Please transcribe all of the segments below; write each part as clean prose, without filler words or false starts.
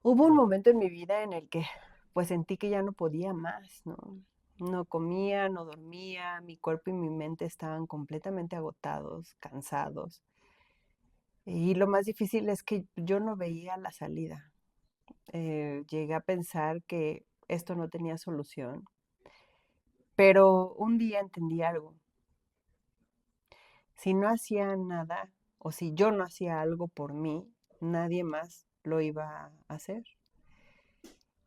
Hubo un momento en mi vida en el que, pues, sentí que ya no podía más, ¿no? No comía, no dormía, mi cuerpo y mi mente estaban completamente agotados, cansados. Y lo más difícil es que yo no veía la salida. Llegué a pensar que esto no tenía solución, pero un día entendí algo. Si no hacía nada, o si yo no hacía algo por mí, nadie más lo iba a hacer.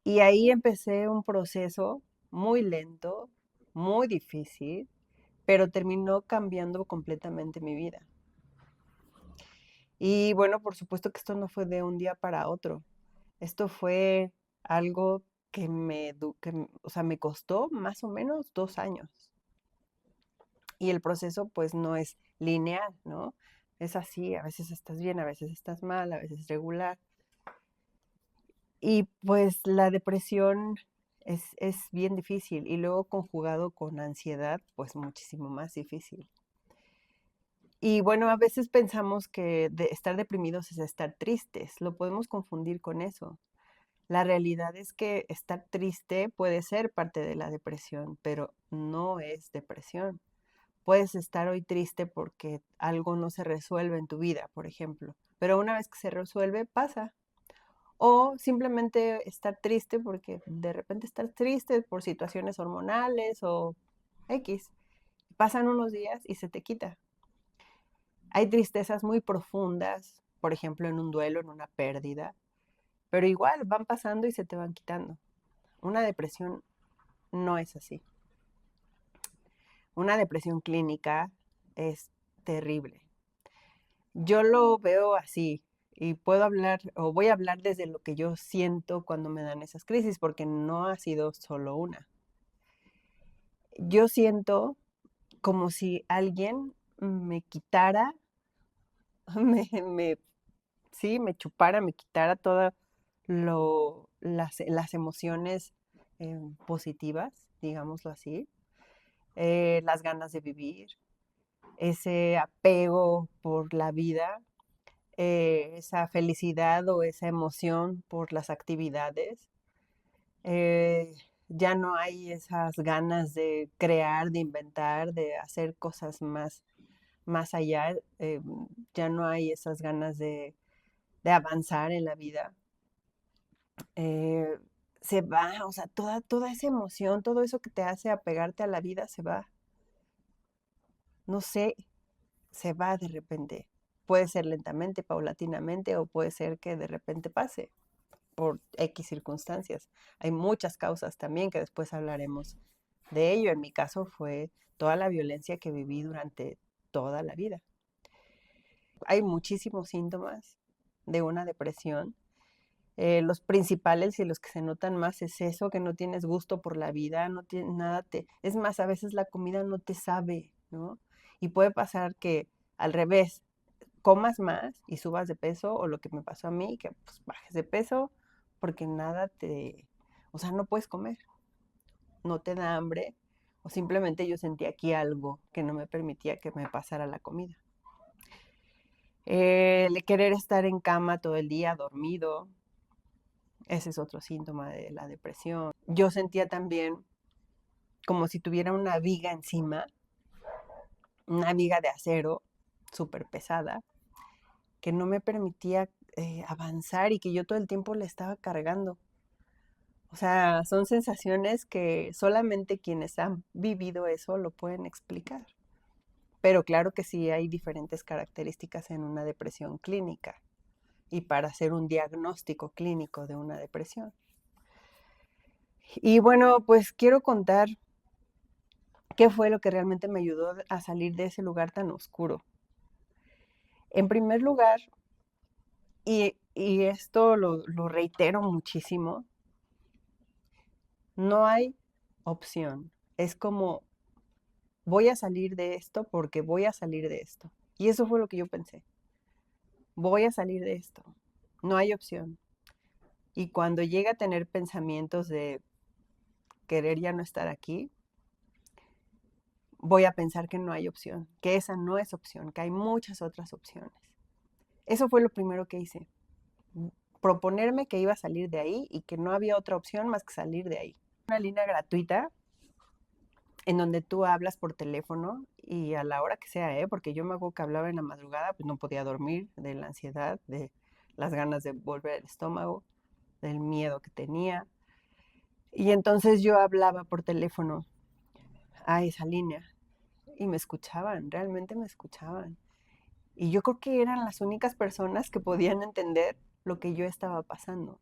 Y ahí empecé un proceso muy lento, muy difícil, pero terminó cambiando completamente mi vida. Y bueno, por supuesto que esto no fue de un día para otro. Esto fue algo o sea, me costó más o menos 2 años. Y el proceso pues no es lineal, ¿no? Es así, a veces estás bien, a veces estás mal, a veces regular. Y pues la depresión es bien difícil y luego conjugado con ansiedad, pues muchísimo más difícil. Y bueno, a veces pensamos que estar deprimidos es estar tristes, lo podemos confundir con eso. La realidad es que estar triste puede ser parte de la depresión, pero no es depresión. Puedes estar hoy triste porque algo no se resuelve en tu vida, por ejemplo, pero una vez que se resuelve, pasa. O simplemente estar triste porque de repente estás triste por situaciones hormonales o X. Pasan unos días y se te quita. Hay tristezas muy profundas, por ejemplo, en un duelo, en una pérdida, pero igual van pasando y se te van quitando. Una depresión no es así. Una depresión clínica es terrible. Yo lo veo así y puedo hablar o voy a hablar desde lo que yo siento cuando me dan esas crisis, porque no ha sido solo una. Yo siento como si alguien me quitara, me, me, sí, me chupara, me quitara todas las emociones positivas, digámoslo así, las ganas de vivir, ese apego por la vida, esa felicidad o esa emoción por las actividades. Eh, ya no hay esas ganas de crear, de inventar, de hacer cosas más allá. Ya no hay esas ganas de avanzar en la vida. Eh, Se va, o sea, toda esa emoción, todo eso que te hace apegarte a la vida se va. No sé, se va de repente. Puede ser lentamente, paulatinamente, o puede ser que de repente pase por X circunstancias. Hay muchas causas también que después hablaremos de ello. En mi caso fue toda la violencia que viví durante toda la vida. Hay muchísimos síntomas de una depresión. Los principales y los que se notan más es eso, que no tienes gusto por la vida, no tienes nada, es más, a veces la comida no te sabe, ¿no? Y puede pasar que al revés, comas más y subas de peso, o lo que me pasó a mí, que pues bajes de peso porque nada o sea, no puedes comer, no te da hambre, o simplemente yo sentí aquí algo que no me permitía que me pasara la comida. El querer estar en cama todo el día, dormido, ese es otro síntoma de la depresión. Yo sentía también como si tuviera una viga encima, una viga de acero súper pesada, que no me permitía avanzar y que yo todo el tiempo le estaba cargando. O sea, son sensaciones que solamente quienes han vivido eso lo pueden explicar. Pero claro que sí hay diferentes características en una depresión clínica y para hacer un diagnóstico clínico de una depresión. Y bueno, pues quiero contar qué fue lo que realmente me ayudó a salir de ese lugar tan oscuro. En primer lugar, y esto lo reitero muchísimo, no hay opción. Es como voy a salir de esto porque voy a salir de esto. Y eso fue lo que yo pensé. Voy a salir de esto. No hay opción. Y cuando llega a tener pensamientos de querer ya no estar aquí, voy a pensar que no hay opción, que esa no es opción, que hay muchas otras opciones. Eso fue lo primero que hice. proponerme que iba a salir de ahí y que no había otra opción más que salir de ahí. Una línea gratuita en donde tú hablas por teléfono y a la hora que sea, ¿eh? Porque yo me acuerdo que hablaba en la madrugada, pues no podía dormir de la ansiedad, de las ganas de volver al estómago, del miedo que tenía. Y entonces yo hablaba por teléfono a esa línea y me escuchaban, realmente me escuchaban. Y yo creo que eran las únicas personas que podían entender lo que yo estaba pasando.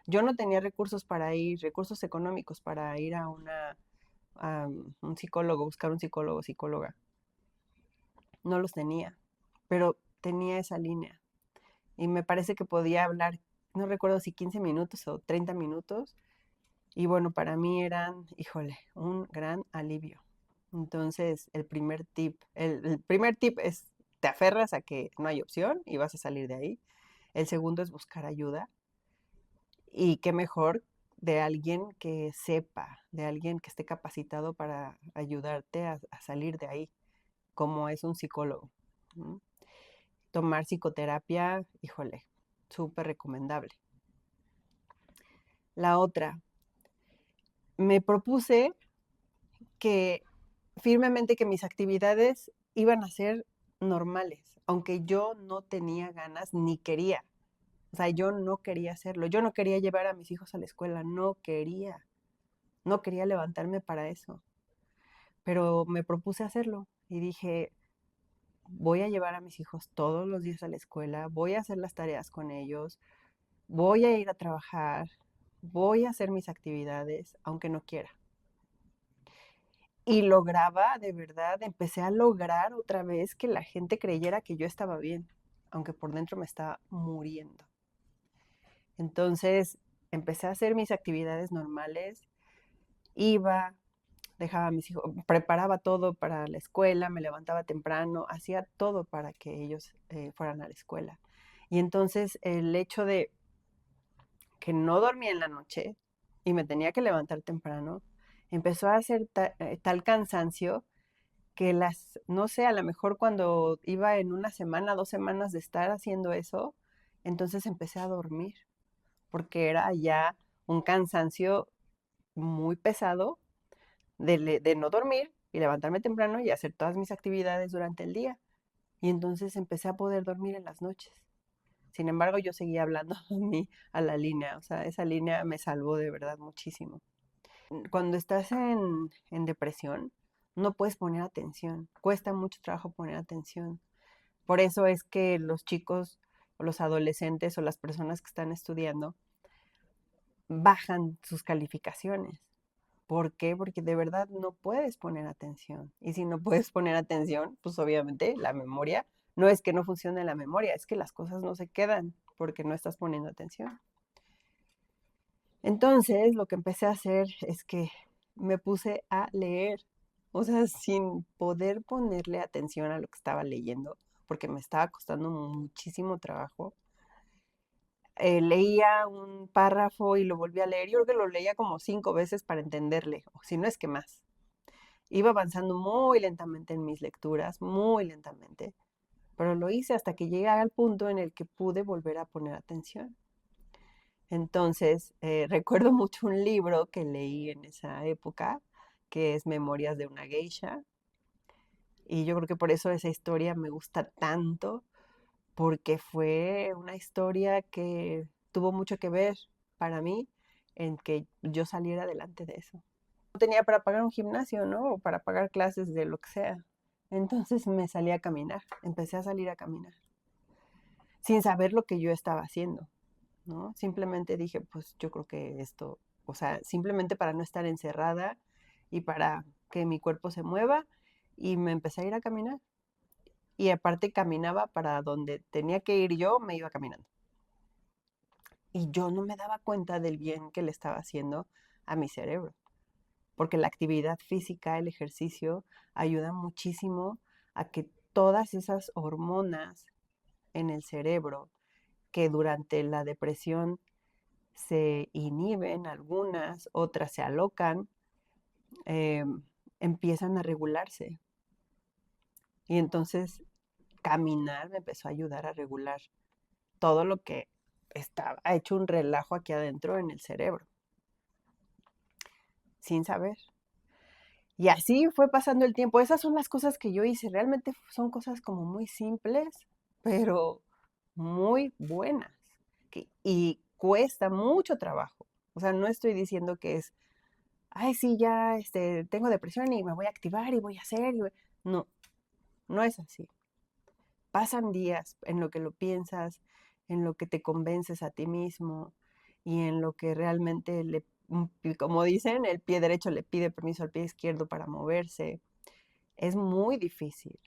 Yo no tenía recursos para ir, recursos económicos para ir a un psicólogo, buscar un psicólogo o psicóloga. No los tenía, pero tenía esa línea. Y me parece que podía hablar, no recuerdo si 15 minutos o 30 minutos. Y bueno, para mí eran, híjole, un gran alivio. Entonces, el primer tip es, te aferras a que no hay opción y vas a salir de ahí. El segundo es buscar ayuda. Y qué mejor de alguien que sepa, de alguien que esté capacitado para ayudarte a salir de ahí, como es un psicólogo. ¿No? Tomar psicoterapia, híjole, súper recomendable. La otra, me propuse que firmemente que mis actividades iban a ser normales, aunque yo no tenía ganas ni quería. O sea, yo no quería hacerlo. Yo no quería llevar a mis hijos a la escuela, no quería. No quería levantarme para eso. Pero me propuse hacerlo y dije, voy a llevar a mis hijos todos los días a la escuela, voy a hacer las tareas con ellos, voy a ir a trabajar, voy a hacer mis actividades, aunque no quiera. Y lograba, de verdad, empecé a lograr otra vez que la gente creyera que yo estaba bien, aunque por dentro me estaba muriendo. Entonces, empecé a hacer mis actividades normales, iba, dejaba a mis hijos, preparaba todo para la escuela, me levantaba temprano, hacía todo para que ellos fueran a la escuela. Y entonces el hecho de que no dormía en la noche y me tenía que levantar temprano, empezó a hacer tal cansancio que no sé, a lo mejor cuando iba en una semana, 2 semanas de estar haciendo eso, entonces empecé a dormir, porque era ya un cansancio muy pesado de no dormir y levantarme temprano y hacer todas mis actividades durante el día. Y entonces empecé a poder dormir en las noches. Sin embargo, yo seguía hablando a la línea, o sea, esa línea me salvó de verdad muchísimo. Cuando estás en depresión, no puedes poner atención, cuesta mucho trabajo poner atención. Por eso es que los chicos o los adolescentes o las personas que están estudiando bajan sus calificaciones. ¿Por qué? Porque de verdad no puedes poner atención. Y si no puedes poner atención, pues obviamente la memoria, no es que no funcione la memoria, es que las cosas no se quedan porque no estás poniendo atención. Entonces, lo que empecé a hacer es que me puse a leer, o sea, sin poder ponerle atención a lo que estaba leyendo, porque me estaba costando muchísimo trabajo. Leía un párrafo y lo volví a leer. Yo creo que lo leía como 5 veces para entenderle, o si no es que más. Iba avanzando muy lentamente en mis lecturas, muy lentamente, pero lo hice hasta que llegué al punto en el que pude volver a poner atención. Entonces, recuerdo mucho un libro que leí en esa época, que es Memorias de una geisha, y yo creo que por eso esa historia me gusta tanto, porque fue una historia que tuvo mucho que ver para mí en que yo saliera adelante de eso. No tenía para pagar un gimnasio, ¿no? O para pagar clases de lo que sea. Entonces me salí a caminar, empecé a salir a caminar, sin saber lo que yo estaba haciendo, ¿no? Simplemente dije, pues yo creo que esto, o sea, simplemente para no estar encerrada y para que mi cuerpo se mueva y me empecé a ir a caminar. Y aparte caminaba para donde tenía que ir yo, me iba caminando. Y yo no me daba cuenta del bien que le estaba haciendo a mi cerebro, porque la actividad física, el ejercicio, ayuda muchísimo a que todas esas hormonas en el cerebro que durante la depresión se inhiben algunas, otras se alocan, eh, empiezan a regularse. Y entonces caminar me empezó a ayudar a regular todo lo que estaba hecho un relajo aquí adentro en el cerebro, sin saber. Y así fue pasando el tiempo. Esas son las cosas que yo hice. Realmente son cosas como muy simples, pero muy buenas. Y cuesta mucho trabajo. O sea, no estoy diciendo que es, ay, sí, ya tengo depresión y me voy a activar y voy a hacer. No, no es así. Pasan días en lo que lo piensas, en lo que te convences a ti mismo y en lo que realmente como dicen, el pie derecho le pide permiso al pie izquierdo para moverse. Es muy difícil.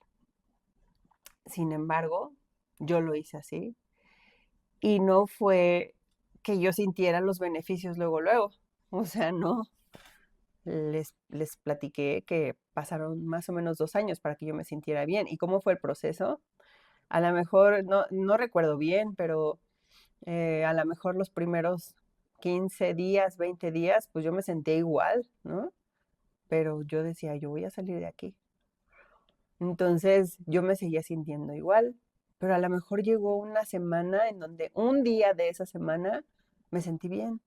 Sin embargo, yo lo hice así y no fue que yo sintiera los beneficios luego, luego. O sea, no. Les platiqué que pasaron más o menos 2 años para que yo me sintiera bien. ¿Y cómo fue el proceso? A lo mejor, no recuerdo bien, pero a lo mejor los primeros 15 días, 20 días, pues yo me sentía igual, ¿no? Pero yo decía, yo voy a salir de aquí. Entonces yo me seguía sintiendo igual, pero a lo mejor llegó una semana en donde un día de esa semana me sentí bien.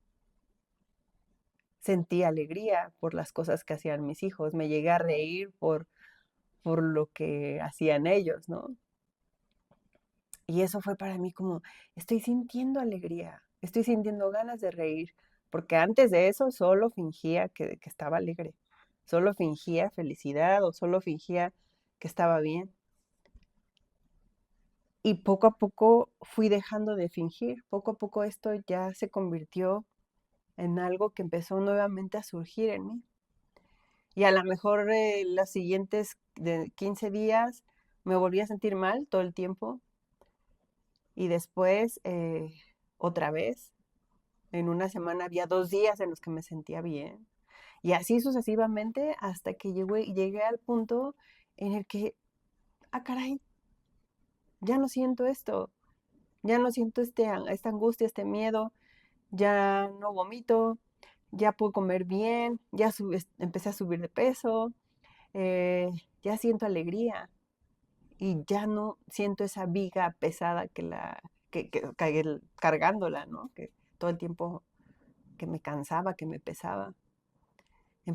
Sentí alegría por las cosas que hacían mis hijos, me llegué a reír por lo que hacían ellos, ¿no? Y eso fue para mí como, estoy sintiendo alegría, estoy sintiendo ganas de reír, porque antes de eso solo fingía que estaba alegre, solo fingía felicidad o solo fingía que estaba bien. Y poco a poco fui dejando de fingir, poco a poco esto ya se convirtió en algo que empezó nuevamente a surgir en mí. Y a lo mejor los siguientes 15 días me volví a sentir mal todo el tiempo y después otra vez. En una semana había 2 días en los que me sentía bien. Y así sucesivamente hasta que llegué al punto en el que, ah, caray, ya no siento esto, ya no siento esta angustia, este miedo, ya no vomito, ya puedo comer bien, empecé a subir de peso, ya siento alegría y ya no siento esa viga pesada cargándola, ¿no? Que todo el tiempo que me cansaba, que me pesaba. Me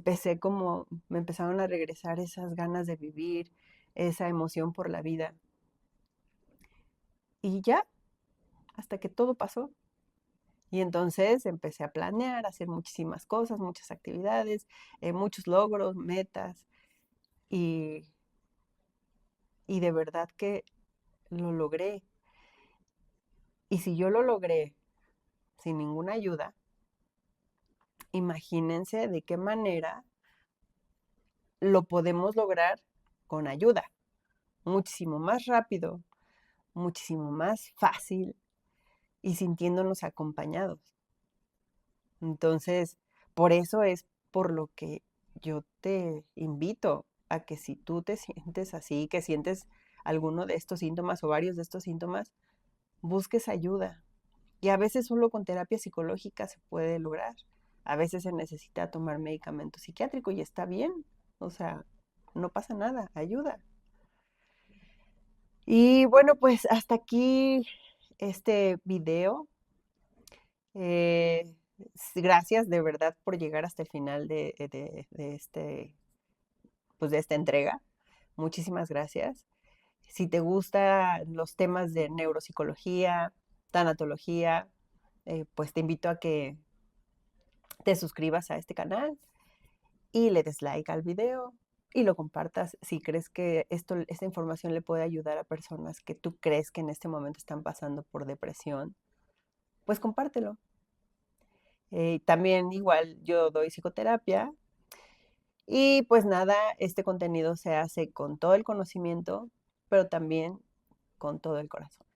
empezaron a regresar esas ganas de vivir, esa emoción por la vida. Y ya, hasta que todo pasó. Y entonces empecé a planear, a hacer muchísimas cosas, muchas actividades, muchos logros, metas. Y, y de verdad que lo logré. Y si yo lo logré sin ninguna ayuda, imagínense de qué manera lo podemos lograr con ayuda. Muchísimo más rápido, muchísimo más fácil y sintiéndonos acompañados. Entonces, por eso es por lo que yo te invito a que si tú te sientes así, que sientes alguno de estos síntomas o varios de estos síntomas, busques ayuda. Y a veces solo con terapia psicológica se puede lograr. A veces se necesita tomar medicamento psiquiátrico y está bien. O sea, no pasa nada, ayuda. Y bueno, pues hasta aquí este video. Eh, Gracias de verdad por llegar hasta el final pues de esta entrega. Muchísimas gracias. Si te gustan los temas de neuropsicología, tanatología, pues te invito a que te suscribas a este canal y le des like al video y lo compartas si crees que esta información le puede ayudar a personas que tú crees que en este momento están pasando por depresión, pues compártelo. También igual yo doy psicoterapia y pues nada, este contenido se hace con todo el conocimiento, pero también con todo el corazón.